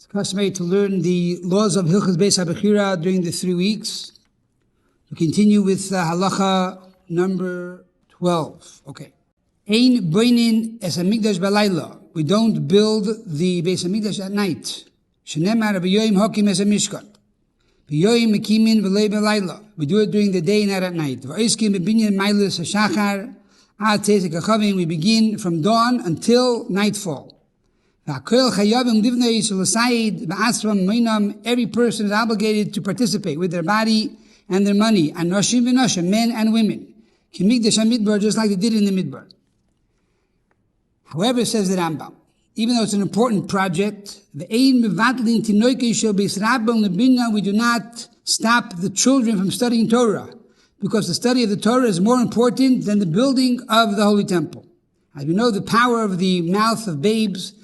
It's customary to learn the laws of Hilchos beit HaBechirah during the 3 weeks. We continue with halacha number 12. Okay. Ein boinin es Mikdash balayla. We don't build the beit HaMikdash at night. Shenemar Rabbi Aaron Raskin es Mishkan. B'yoyim mekimin v'lei balayla. We do it during the day, not at night. V'oiskim b'binyan mailis hashachar ad tzeitzek hachavim. We begin from dawn until nightfall. Every person is obligated to participate with their body and their money, and men and women, just like they did in the Midbar. However, says the Rambam, even though it's an important project, we do not stop the children from studying Torah, because the study of the Torah is more important than the building of the Holy Temple. As we know, the power of the mouth of babes.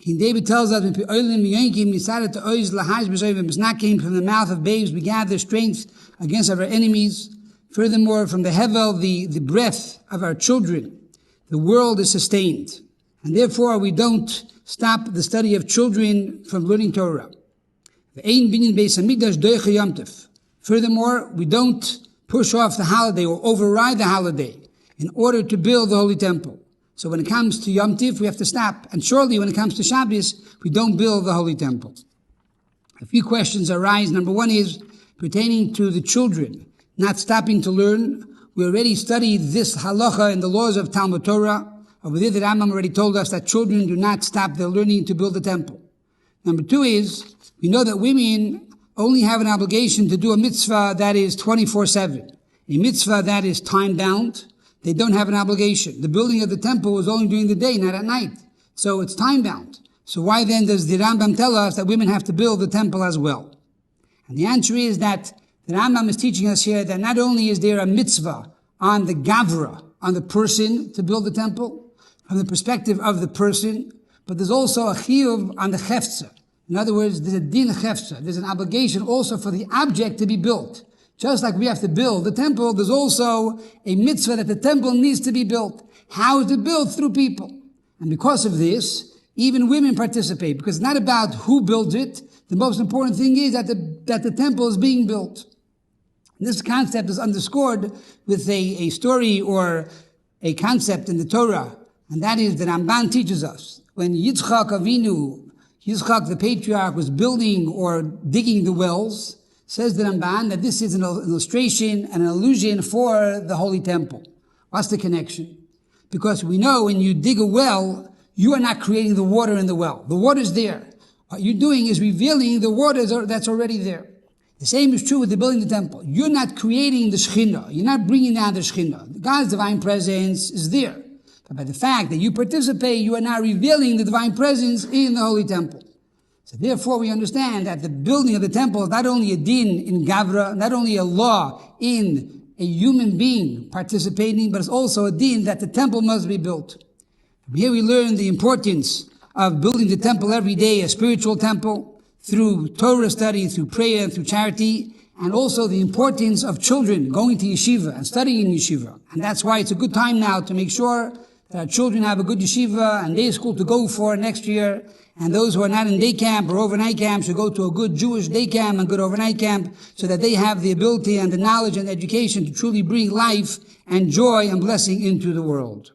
King David tells us, came from the mouth of babes, we gather strength against our enemies. Furthermore, from the hevel, the breath of our children, the world is sustained. And therefore, we don't stop the study of children from learning Torah. Furthermore, we don't push off the holiday or override the holiday in order to build the Holy Temple. So when it comes to Yom Tif, we have to stop. And surely when it comes to Shabbos, we don't build the Holy Temple. A few questions arise. Number one is pertaining to the children not stopping to learn. We already studied this halacha in the laws of Talmud Torah. Over there, the Rambam already told us that children do not stop their learning to build the temple. Number two is, we know that women only have an obligation to do a mitzvah that is 24/7. A mitzvah that is time-bound. They don't have an obligation. The building of the temple was only during the day, not at night. So it's time-bound. So why then does the Rambam tell us that women have to build the temple as well? And the answer is that the Rambam is teaching us here that not only is there a mitzvah on the gavra, on the person to build the temple, from the perspective of the person, but there's also a chiyuv on the chefza. In other words, there's a din chefza. There's an obligation also for the object to be built. Just like we have to build the temple, there's also a mitzvah that the temple needs to be built. How is it built? Through people. And because of this, even women participate, because it's not about who builds it. The most important thing is that the temple is being built. And this concept is underscored with a story or a concept in the Torah, and that is that Rambam teaches us. When Yitzchak the patriarch, was building or digging the wells, says the Rambam that this is an illustration and an allusion for the Holy Temple. What's the connection? Because we know when you dig a well, you are not creating the water in the well. The water's there. What you're doing is revealing the water that's already there. The same is true with the building the temple. You're not creating the Shekhinah. You're not bringing down the Shekhinah. God's divine presence is there. But by the fact that you participate, you are now revealing the divine presence in the Holy Temple. So therefore we understand that the building of the temple is not only a din in Gavra, not only a law in a human being participating, but it's also a din that the temple must be built. From here we learn the importance of building the temple every day, a spiritual temple, through Torah study, through prayer, and through charity, and also the importance of children going to yeshiva and studying in yeshiva. And that's why it's a good time now to make sure that our children have a good yeshiva and day school to go for next year. And those who are not in day camp or overnight camp should go to a good Jewish day camp and good overnight camp so that they have the ability and the knowledge and education to truly bring life and joy and blessing into the world.